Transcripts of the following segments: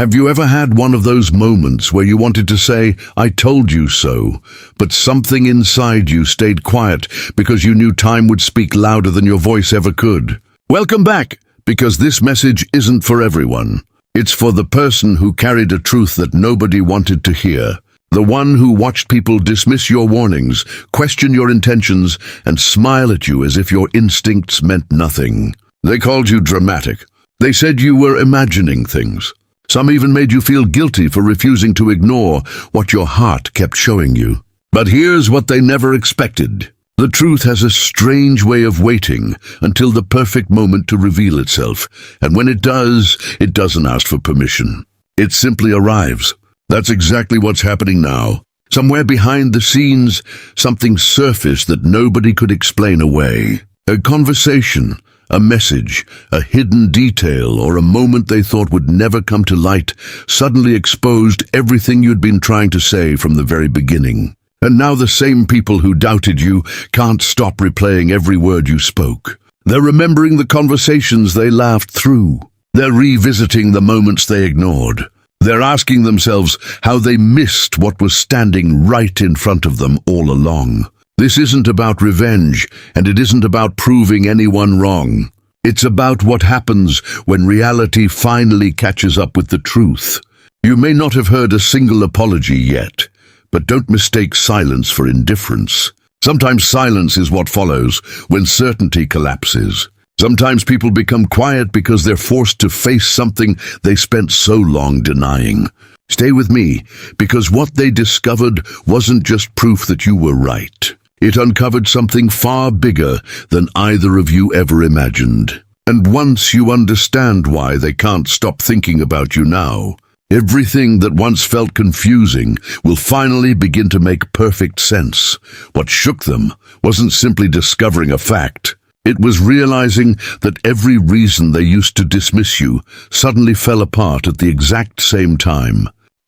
Have you ever had one of those moments where you wanted to say, "I told you so," but something inside you stayed quiet because you knew time would speak louder than your voice ever could? Welcome back, because this message isn't for everyone. It's for the person who carried a truth that nobody wanted to hear. The one who watched people dismiss your warnings, question your intentions, and smile at you as if your instincts meant nothing. They called you dramatic. They said you were imagining things. Some even made you feel guilty for refusing to ignore what your heart kept showing you. But here's what they never expected. The truth has a strange way of waiting until the perfect moment to reveal itself. And when it does, it doesn't ask for permission. It simply arrives. That's exactly what's happening now. Somewhere behind the scenes, something surfaced that nobody could explain away. A conversation, a message, a hidden detail, or a moment they thought would never come to light suddenly exposed everything you'd been trying to say from the very beginning. And now the same people who doubted you can't stop replaying every word you spoke. They're remembering the conversations they laughed through. They're revisiting the moments they ignored. They're asking themselves how they missed what was standing right in front of them all along. This isn't about revenge, and it isn't about proving anyone wrong. It's about what happens when reality finally catches up with the truth. You may not have heard a single apology yet, but don't mistake silence for indifference. Sometimes silence is what follows when certainty collapses. Sometimes people become quiet because they're forced to face something they spent so long denying. Stay with me, because what they discovered wasn't just proof that you were right. It uncovered something far bigger than either of you ever imagined. And once you understand why they can't stop thinking about you now, everything that once felt confusing will finally begin to make perfect sense. What shook them wasn't simply discovering a fact. It was realizing that every reason they used to dismiss you suddenly fell apart at the exact same time.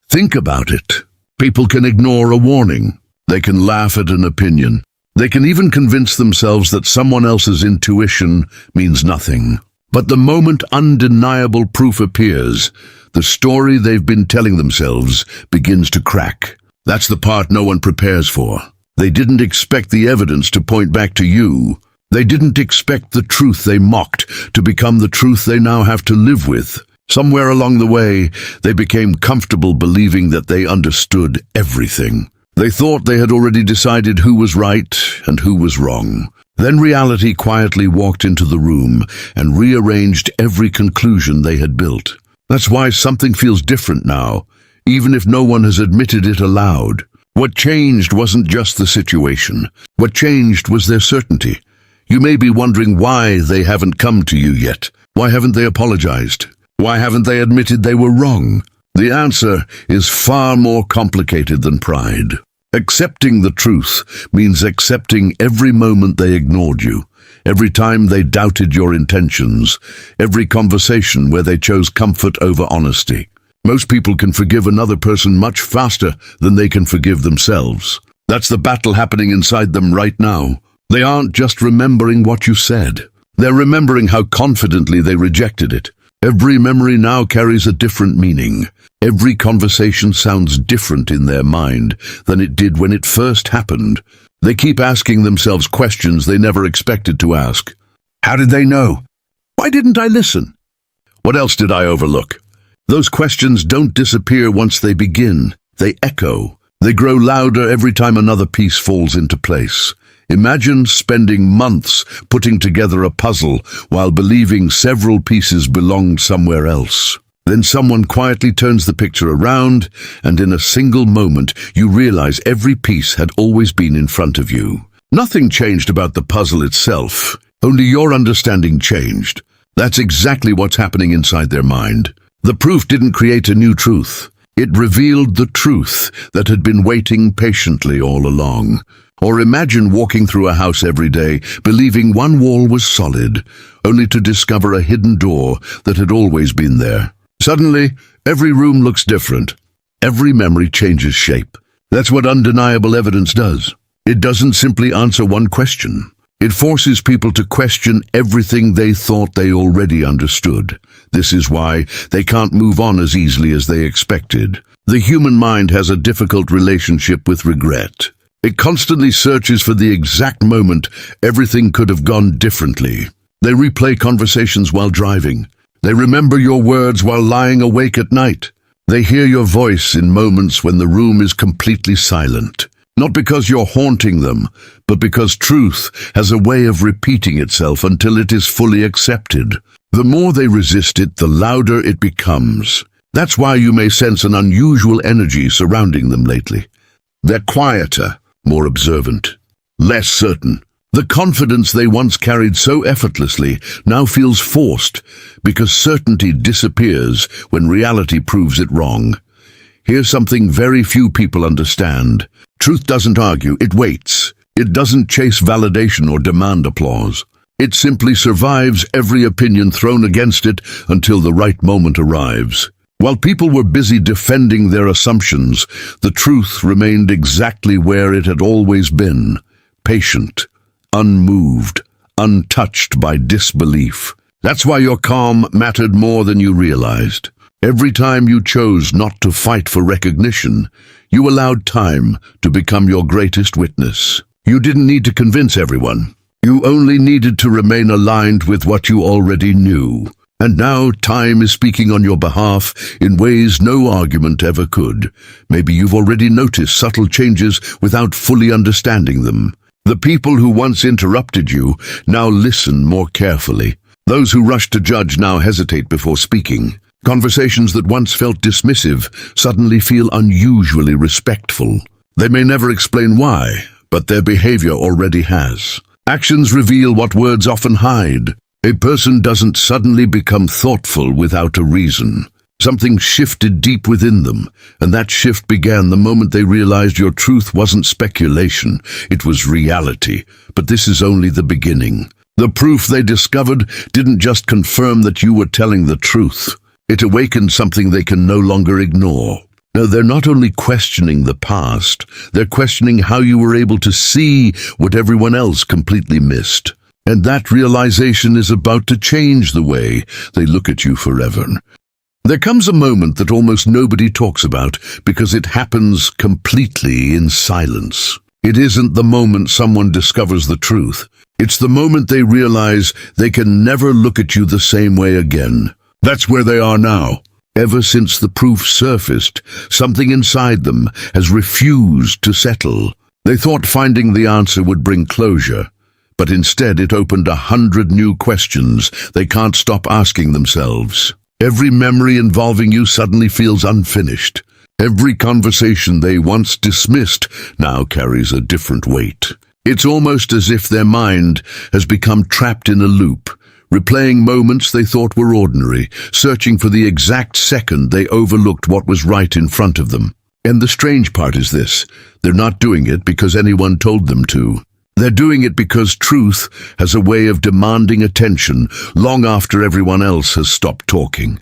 Think about it. People can ignore a warning. They can laugh at an opinion. They can even convince themselves that someone else's intuition means nothing. But the moment undeniable proof appears, the story they've been telling themselves begins to crack. That's the part no one prepares for. They didn't expect the evidence to point back to you. They didn't expect the truth they mocked to become the truth they now have to live with. Somewhere along the way, they became comfortable believing that they understood everything. They thought they had already decided who was right and who was wrong. Then reality quietly walked into the room and rearranged every conclusion they had built. That's why something feels different now, even if no one has admitted it aloud. What changed wasn't just the situation. What changed was their certainty. You may be wondering why they haven't come to you yet. Why haven't they apologized? Why haven't they admitted they were wrong? The answer is far more complicated than pride. Accepting the truth means accepting every moment they ignored you, every time they doubted your intentions, every conversation where they chose comfort over honesty. Most people can forgive another person much faster than they can forgive themselves. That's the battle happening inside them right now. They aren't just remembering what you said. They're remembering how confidently they rejected it. Every memory now carries a different meaning. Every conversation sounds different in their mind than it did when it first happened. They keep asking themselves questions they never expected to ask. How did they know? Why didn't I listen? What else did I overlook? Those questions don't disappear once they begin. They echo. They grow louder every time another piece falls into place. Imagine spending months putting together a puzzle while believing several pieces belonged somewhere else. Then someone quietly turns the picture around, and in a single moment you realize every piece had always been in front of you. Nothing changed about the puzzle itself, only your understanding changed. That's exactly what's happening inside their mind. The proof didn't create a new truth. It revealed the truth that had been waiting patiently all along. Or imagine walking through a house every day, believing one wall was solid, only to discover a hidden door that had always been there. Suddenly, every room looks different. Every memory changes shape. That's what undeniable evidence does. It doesn't simply answer one question. It forces people to question everything they thought they already understood. This is why they can't move on as easily as they expected. The human mind has a difficult relationship with regret. It constantly searches for the exact moment everything could have gone differently. They replay conversations while driving. They remember your words while lying awake at night. They hear your voice in moments when the room is completely silent. Not because you're haunting them, but because truth has a way of repeating itself until it is fully accepted. The more they resist it, the louder it becomes. That's why you may sense an unusual energy surrounding them lately. They're quieter, more observant, less certain. The confidence they once carried so effortlessly now feels forced because certainty disappears when reality proves it wrong. Here's something very few people understand. Truth doesn't argue, it waits. It doesn't chase validation or demand applause. It simply survives every opinion thrown against it until the right moment arrives. While people were busy defending their assumptions, the truth remained exactly where it had always been, patient, unmoved, untouched by disbelief. That's why your calm mattered more than you realized. Every time you chose not to fight for recognition, you allowed time to become your greatest witness. You didn't need to convince everyone. You only needed to remain aligned with what you already knew. And now time is speaking on your behalf in ways no argument ever could. Maybe you've already noticed subtle changes without fully understanding them. The people who once interrupted you now listen more carefully. Those who rush to judge now hesitate before speaking. Conversations that once felt dismissive suddenly feel unusually respectful. They may never explain why, but their behavior already has. Actions reveal what words often hide. A person doesn't suddenly become thoughtful without a reason. Something shifted deep within them, and that shift began the moment they realized your truth wasn't speculation, it was reality. But this is only the beginning. The proof they discovered didn't just confirm that you were telling the truth. It awakened something they can no longer ignore. Now, they're not only questioning the past, they're questioning how you were able to see what everyone else completely missed. And that realization is about to change the way they look at you forever. There comes a moment that almost nobody talks about because it happens completely in silence. It isn't the moment someone discovers the truth. It's the moment they realize they can never look at you the same way again. That's where they are now. Ever since the proof surfaced, something inside them has refused to settle. They thought finding the answer would bring closure, but instead it opened 100 new questions they can't stop asking themselves. Every memory involving you suddenly feels unfinished. Every conversation they once dismissed now carries a different weight. It's almost as if their mind has become trapped in a loop, replaying moments they thought were ordinary, searching for the exact second they overlooked what was right in front of them. And the strange part is this: they're not doing it because anyone told them to. They're doing it because truth has a way of demanding attention long after everyone else has stopped talking.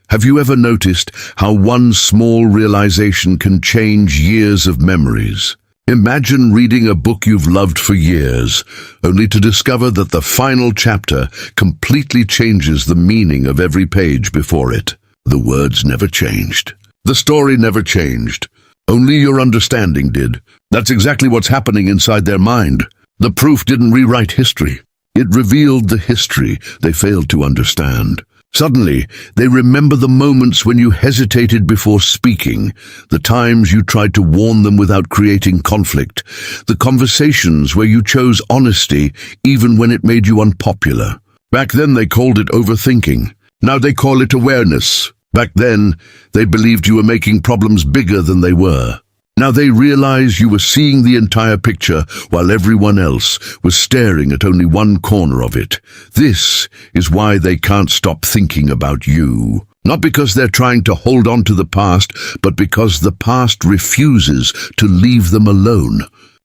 Have you ever noticed how one small realization can change years of memories? Imagine reading a book you've loved for years, only to discover that the final chapter completely changes the meaning of every page before it. The words never changed. The story never changed. Only your understanding did. That's exactly what's happening inside their mind. The proof didn't rewrite history. It revealed the history they failed to understand. Suddenly, they remember the moments when you hesitated before speaking, the times you tried to warn them without creating conflict, the conversations where you chose honesty even when it made you unpopular. Back then they called it overthinking. Now they call it awareness. Back then, they believed you were making problems bigger than they were. Now they realize you were seeing the entire picture while everyone else was staring at only one corner of it. This is why they can't stop thinking about you. Not because they're trying to hold on to the past, but because the past refuses to leave them alone.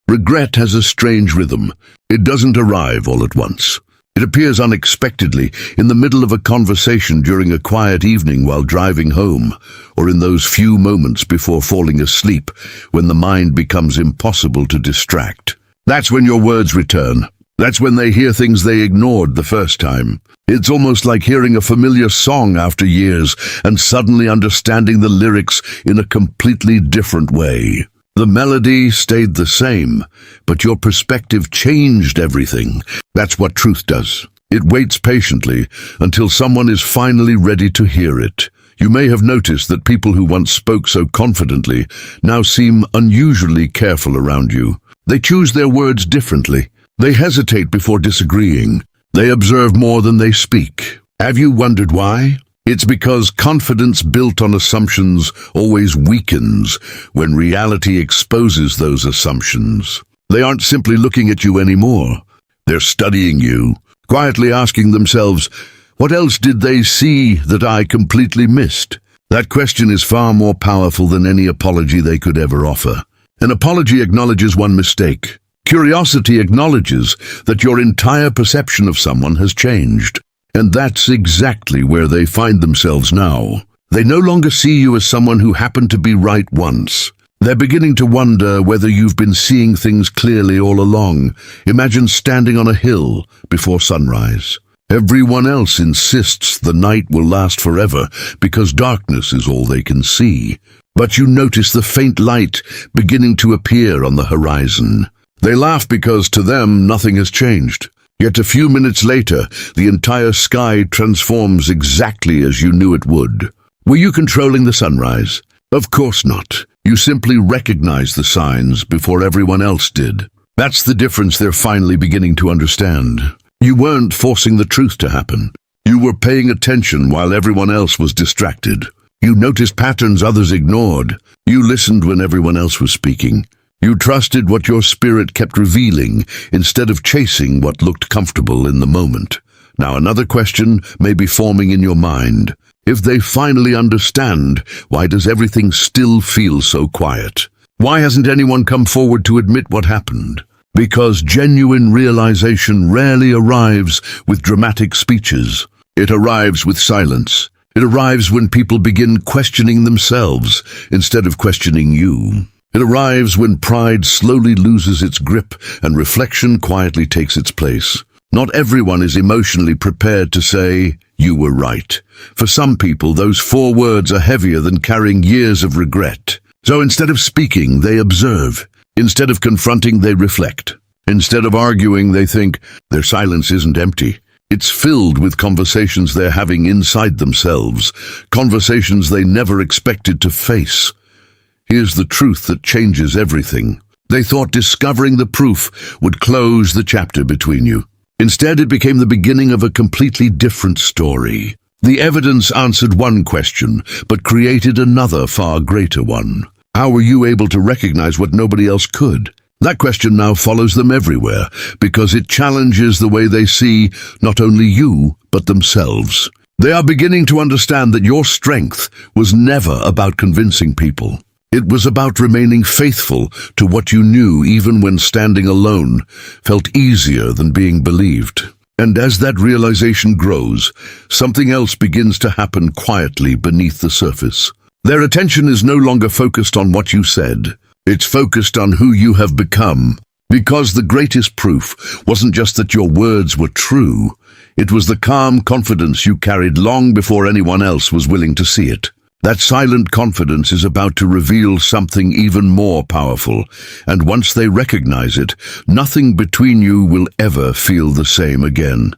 Regret has a strange rhythm. It doesn't arrive all at once. It appears unexpectedly in the middle of a conversation during a quiet evening while driving home, or in those few moments before falling asleep when the mind becomes impossible to distract. That's when your words return. That's when they hear things they ignored the first time. It's almost like hearing a familiar song after years and suddenly understanding the lyrics in a completely different way. The melody stayed the same, but your perspective changed everything. That's what truth does. It waits patiently until someone is finally ready to hear it. You may have noticed that people who once spoke so confidently now seem unusually careful around you. They choose their words differently. They hesitate before disagreeing. They observe more than they speak. Have you wondered why? It's because confidence built on assumptions always weakens when reality exposes those assumptions. They aren't simply looking at you anymore. They're studying you, quietly asking themselves, what else did they see that I completely missed? That question is far more powerful than any apology they could ever offer. An apology acknowledges one mistake. Curiosity acknowledges that your entire perception of someone has changed. And that's exactly where they find themselves now. They no longer see you as someone who happened to be right once. They're beginning to wonder whether you've been seeing things clearly all along. Imagine standing on a hill before sunrise. Everyone else insists the night will last forever because darkness is all they can see. But you notice the faint light beginning to appear on the horizon. They laugh because to them nothing has changed. Yet a few minutes later, the entire sky transforms exactly as you knew it would. Were you controlling the sunrise? Of course not. You simply recognized the signs before everyone else did. That's the difference they're finally beginning to understand. You weren't forcing the truth to happen. You were paying attention while everyone else was distracted. You noticed patterns others ignored. You listened when everyone else was speaking. You trusted what your spirit kept revealing instead of chasing what looked comfortable in the moment. Now another question may be forming in your mind. If they finally understand, why does everything still feel so quiet? Why hasn't anyone come forward to admit what happened? Because genuine realization rarely arrives with dramatic speeches. It arrives with silence. It arrives when people begin questioning themselves instead of questioning you. It arrives when pride slowly loses its grip and reflection quietly takes its place. Not everyone is emotionally prepared to say, "You were right." For some people, those 4 words are heavier than carrying years of regret. So instead of speaking, they observe. Instead of confronting, they reflect. Instead of arguing, they think their silence isn't empty. It's filled with conversations they're having inside themselves, conversations they never expected to face. Here's the truth that changes everything. They thought discovering the proof would close the chapter between you. Instead, it became the beginning of a completely different story. The evidence answered one question, but created another far greater one. How were you able to recognize what nobody else could? That question now follows them everywhere, because it challenges the way they see not only you, but themselves. They are beginning to understand that your strength was never about convincing people. It was about remaining faithful to what you knew even when standing alone felt easier than being believed. And as that realization grows, something else begins to happen quietly beneath the surface. Their attention is no longer focused on what you said. It's focused on who you have become. Because the greatest proof wasn't just that your words were true, it was the calm confidence you carried long before anyone else was willing to see it. That silent confidence is about to reveal something even more powerful, and once they recognize it, nothing between you will ever feel the same again.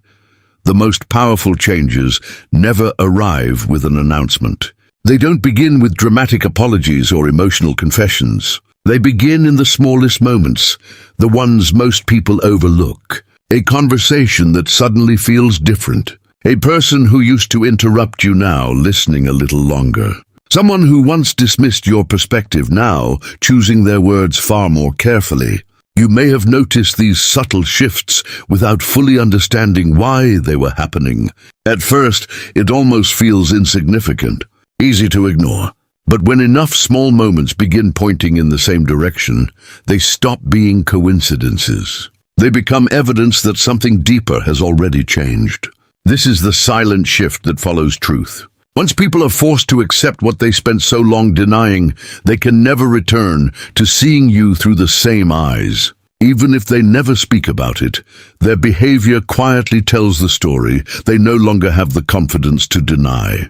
The most powerful changes never arrive with an announcement. They don't begin with dramatic apologies or emotional confessions. They begin in the smallest moments, the ones most people overlook. A conversation that suddenly feels different. A person who used to interrupt you now listening a little longer. Someone who once dismissed your perspective now choosing their words far more carefully. You may have noticed these subtle shifts without fully understanding why they were happening. At first, it almost feels insignificant, easy to ignore. But when enough small moments begin pointing in the same direction, they stop being coincidences. They become evidence that something deeper has already changed. This is the silent shift that follows truth. Once people are forced to accept what they spent so long denying, they can never return to seeing you through the same eyes. Even if they never speak about it, their behavior quietly tells the story they no longer have the confidence to deny.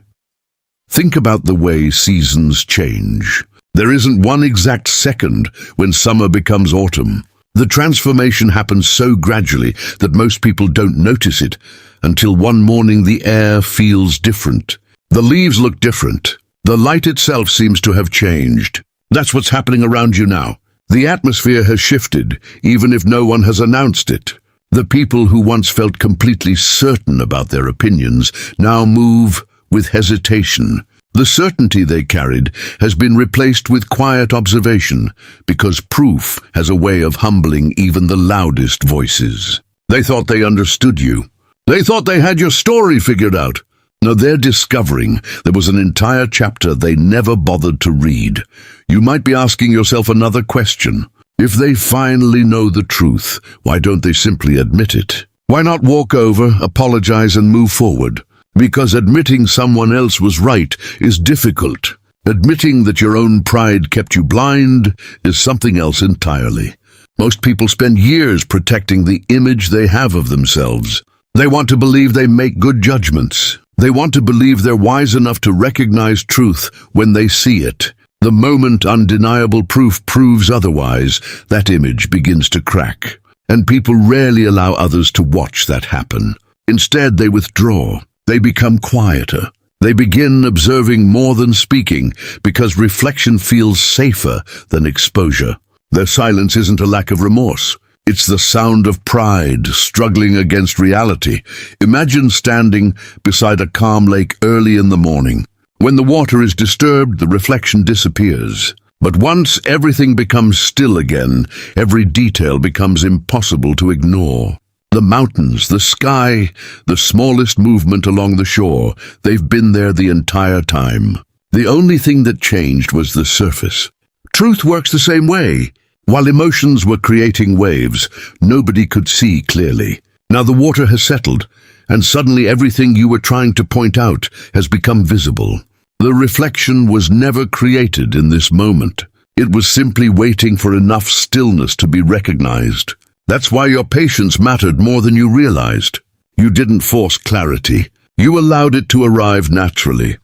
Think about the way seasons change. There isn't one exact second when summer becomes autumn. The transformation happens so gradually that most people don't notice it until one morning the air feels different. The leaves look different. The light itself seems to have changed. That's what's happening around you now. The atmosphere has shifted, even if no one has announced it. The people who once felt completely certain about their opinions now move with hesitation. The certainty they carried has been replaced with quiet observation, because proof has a way of humbling even the loudest voices. They thought they understood you. They thought they had your story figured out. Now they're discovering there was an entire chapter they never bothered to read. You might be asking yourself another question. If they finally know the truth, why don't they simply admit it? Why not walk over, apologize, and move forward? Because admitting someone else was right is difficult. Admitting that your own pride kept you blind is something else entirely. Most people spend years protecting the image they have of themselves. They want to believe they make good judgments. They want to believe they're wise enough to recognize truth when they see it. The moment undeniable proof proves otherwise, that image begins to crack. And people rarely allow others to watch that happen. Instead, they withdraw. They become quieter. They begin observing more than speaking, because reflection feels safer than exposure. Their silence isn't a lack of remorse. It's the sound of pride struggling against reality. Imagine standing beside a calm lake early in the morning. When the water is disturbed, the reflection disappears. But once everything becomes still again, every detail becomes impossible to ignore. The mountains, the sky, the smallest movement along the shore, they've been there the entire time. The only thing that changed was the surface. Truth works the same way. While emotions were creating waves, nobody could see clearly. Now the water has settled, and suddenly everything you were trying to point out has become visible. The reflection was never created in this moment. It was simply waiting for enough stillness to be recognized. That's why your patience mattered more than you realized. You didn't force clarity. You allowed it to arrive naturally.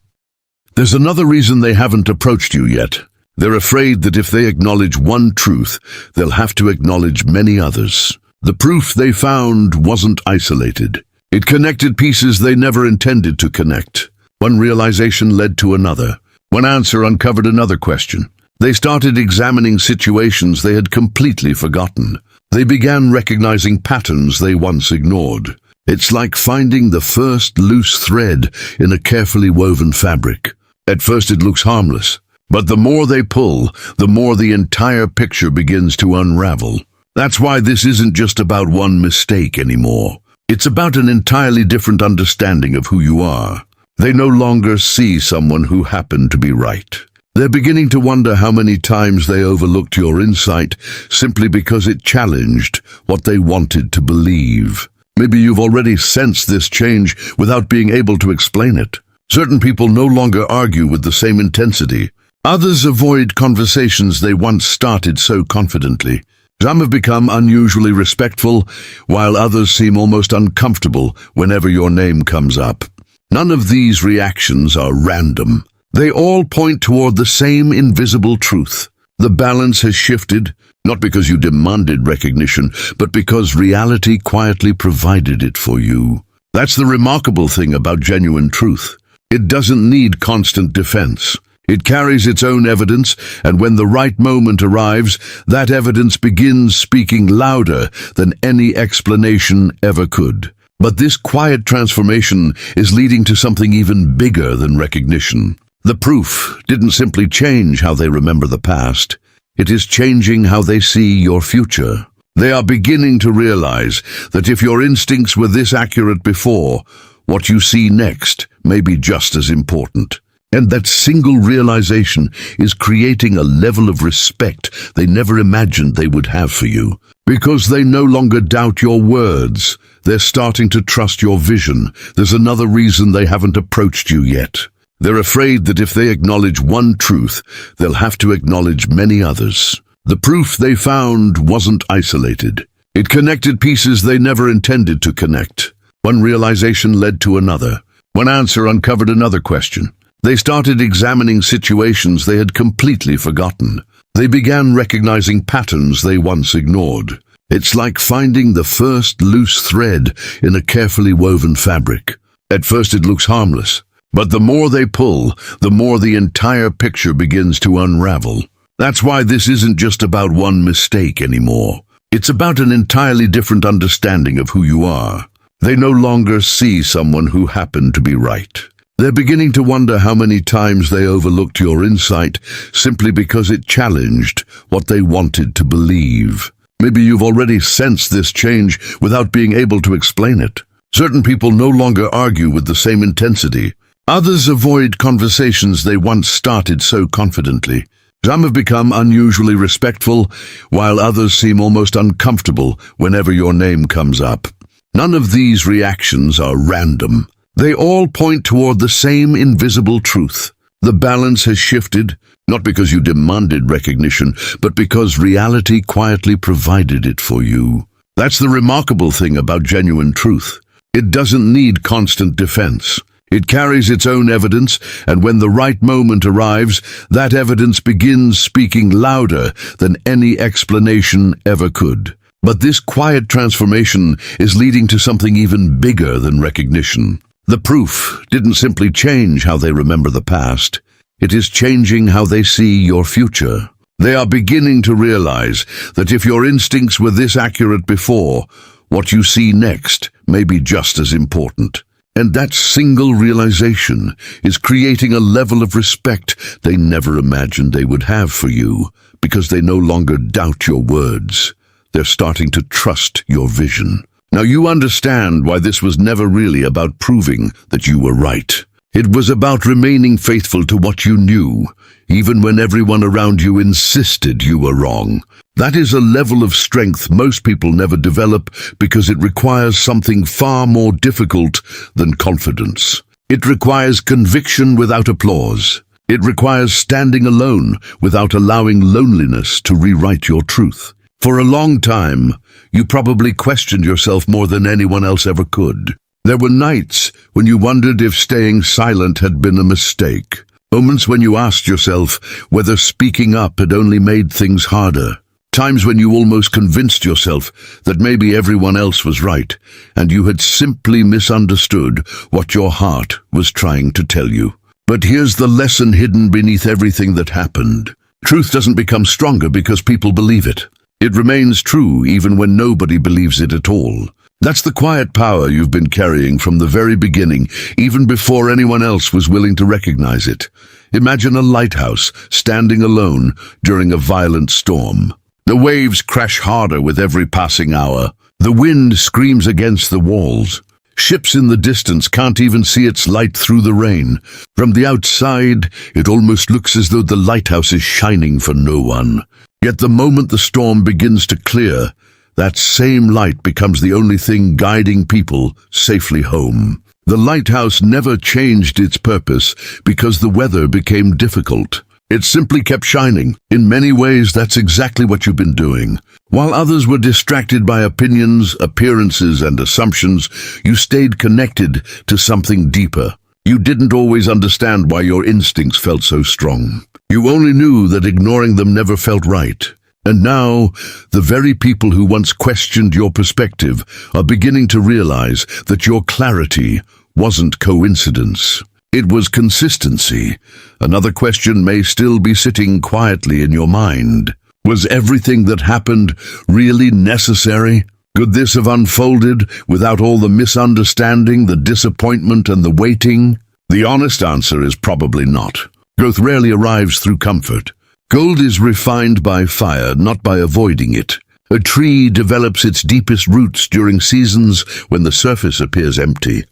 There's another reason they haven't approached you yet. They're afraid that if they acknowledge one truth, they'll have to acknowledge many others. The proof they found wasn't isolated. It connected pieces they never intended to connect. One realization led to another. One answer uncovered another question. They started examining situations they had completely forgotten. They began recognizing patterns they once ignored. It's like finding the first loose thread in a carefully woven fabric. At first it looks harmless, but the more they pull, the more the entire picture begins to unravel. That's why this isn't just about one mistake anymore. It's about an entirely different understanding of who you are. They no longer see someone who happened to be right. They're beginning to wonder how many times they overlooked your insight simply because it challenged what they wanted to believe. Maybe you've already sensed this change without being able to explain it. Certain people no longer argue with the same intensity. Others avoid conversations they once started so confidently. Some have become unusually respectful, while others seem almost uncomfortable whenever your name comes up. None of these reactions are random. They all point toward the same invisible truth. The balance has shifted, not because you demanded recognition, but because reality quietly provided it for you. That's the remarkable thing about genuine truth. It doesn't need constant defense. It carries its own evidence, and when the right moment arrives, that evidence begins speaking louder than any explanation ever could. But this quiet transformation is leading to something even bigger than recognition. The proof didn't simply change how they remember the past. It is changing how they see your future. They are beginning to realize that if your instincts were this accurate before, what you see next may be just as important. And that single realization is creating a level of respect they never imagined they would have for you. Because they no longer doubt your words, they're starting to trust your vision. There's another reason they haven't approached you yet. They're afraid that if they acknowledge one truth, they'll have to acknowledge many others. The proof they found wasn't isolated. It connected pieces they never intended to connect. One realization led to another. One answer uncovered another question. They started examining situations they had completely forgotten. They began recognizing patterns they once ignored. It's like finding the first loose thread in a carefully woven fabric. At first it looks harmless, but the more they pull, the more the entire picture begins to unravel. That's why this isn't just about one mistake anymore. It's about an entirely different understanding of who you are. They no longer see someone who happened to be right. They're beginning to wonder how many times they overlooked your insight simply because it challenged what they wanted to believe. Maybe you've already sensed this change without being able to explain it. Certain people no longer argue with the same intensity. Others avoid conversations they once started so confidently. Some have become unusually respectful, while others seem almost uncomfortable whenever your name comes up. None of these reactions are random. They all point toward the same invisible truth. The balance has shifted, not because you demanded recognition, but because reality quietly provided it for you. That's the remarkable thing about genuine truth. It doesn't need constant defense. It carries its own evidence, and when the right moment arrives, that evidence begins speaking louder than any explanation ever could. But this quiet transformation is leading to something even bigger than recognition. The proof didn't simply change how they remember the past. It is changing how they see your future. They are beginning to realize that if your instincts were this accurate before, what you see next may be just as important. And that single realization is creating a level of respect they never imagined they would have for you, because they no longer doubt your words. They're starting to trust your vision. Now you understand why this was never really about proving that you were right. It was about remaining faithful to what you knew, even when everyone around you insisted you were wrong. That is a level of strength most people never develop because it requires something far more difficult than confidence. It requires conviction without applause. It requires standing alone without allowing loneliness to rewrite your truth. For a long time, you probably questioned yourself more than anyone else ever could. There were nights when you wondered if staying silent had been a mistake. Moments when you asked yourself whether speaking up had only made things harder. Times when you almost convinced yourself that maybe everyone else was right, and you had simply misunderstood what your heart was trying to tell you. But here's the lesson hidden beneath everything that happened. Truth doesn't become stronger because people believe it. It remains true even when nobody believes it at all. That's the quiet power you've been carrying from the very beginning, even before anyone else was willing to recognize it. Imagine a lighthouse standing alone during a violent storm. The waves crash harder with every passing hour. The wind screams against the walls. Ships in the distance can't even see its light through the rain. From the outside, it almost looks as though the lighthouse is shining for no one. Yet the moment the storm begins to clear, that same light becomes the only thing guiding people safely home. The lighthouse never changed its purpose because the weather became difficult. It simply kept shining. In many ways, that's exactly what you've been doing. While others were distracted by opinions, appearances, and assumptions, you stayed connected to something deeper. You didn't always understand why your instincts felt so strong. You only knew that ignoring them never felt right. And now, the very people who once questioned your perspective are beginning to realize that your clarity wasn't coincidence. It was consistency. Another question may still be sitting quietly in your mind. Was everything that happened really necessary? Could this have unfolded without all the misunderstanding, the disappointment, and the waiting? The honest answer is probably not. Growth rarely arrives through comfort. Gold is refined by fire, not by avoiding it. A tree develops its deepest roots during seasons when the surface appears empty.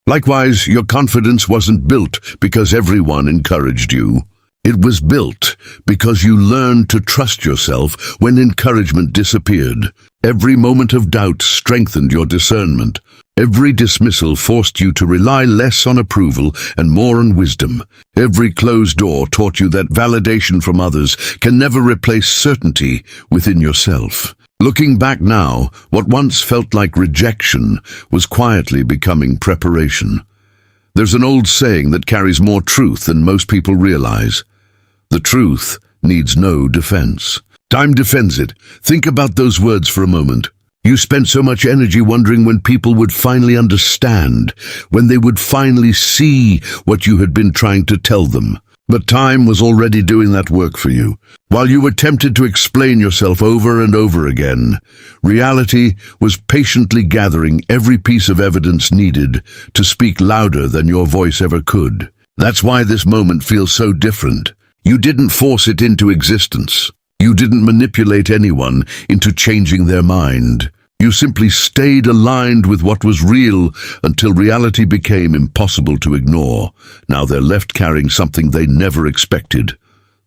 Likewise, your confidence wasn't built because everyone encouraged you. It was built because you learned to trust yourself when encouragement disappeared. Every moment of doubt strengthened your discernment. Every dismissal forced you to rely less on approval and more on wisdom. Every closed door taught you that validation from others can never replace certainty within yourself. Looking back now, what once felt like rejection was quietly becoming preparation. There's an old saying that carries more truth than most people realize. The truth needs no defense. Time defends it. Think about those words for a moment. You spent so much energy wondering when people would finally understand, when they would finally see what you had been trying to tell them. But time was already doing that work for you. While you were tempted to explain yourself over and over again, reality was patiently gathering every piece of evidence needed to speak louder than your voice ever could. That's why this moment feels so different. You didn't force it into existence. You didn't manipulate anyone into changing their mind. You simply stayed aligned with what was real until reality became impossible to ignore. Now they're left carrying something they never expected: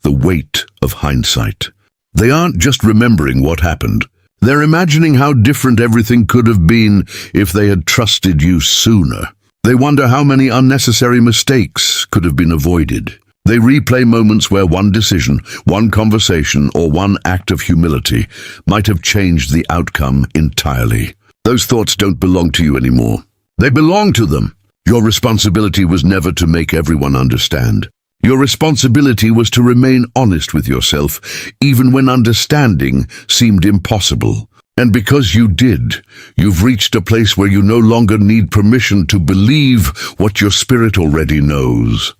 the weight of hindsight. They aren't just remembering what happened. They're imagining how different everything could have been if they had trusted you sooner. They wonder how many unnecessary mistakes could have been avoided. They replay moments where one decision, one conversation, or one act of humility might have changed the outcome entirely. Those thoughts don't belong to you anymore. They belong to them. Your responsibility was never to make everyone understand. Your responsibility was to remain honest with yourself, even when understanding seemed impossible. And because you did, you've reached a place where you no longer need permission to believe what your spirit already knows.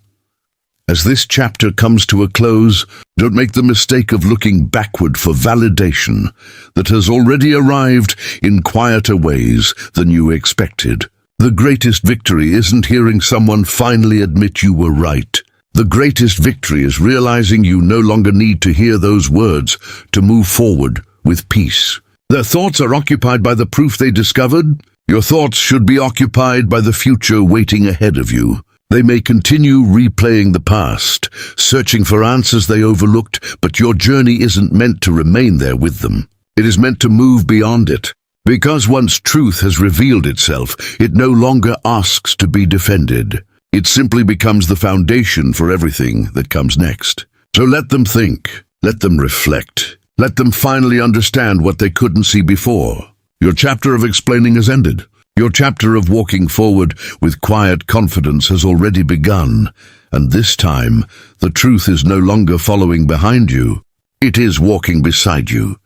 As this chapter comes to a close, don't make the mistake of looking backward for validation that has already arrived in quieter ways than you expected. The greatest victory isn't hearing someone finally admit you were right. The greatest victory is realizing you no longer need to hear those words to move forward with peace. Their thoughts are occupied by the proof they discovered. Your thoughts should be occupied by the future waiting ahead of you. They may continue replaying the past, searching for answers they overlooked, but your journey isn't meant to remain there with them. It is meant to move beyond it. Because once truth has revealed itself, it no longer asks to be defended. It simply becomes the foundation for everything that comes next. So let them think, let them reflect, let them finally understand what they couldn't see before. Your chapter of explaining has ended. Your chapter of walking forward with quiet confidence has already begun, and this time, the truth is no longer following behind you. It is walking beside you.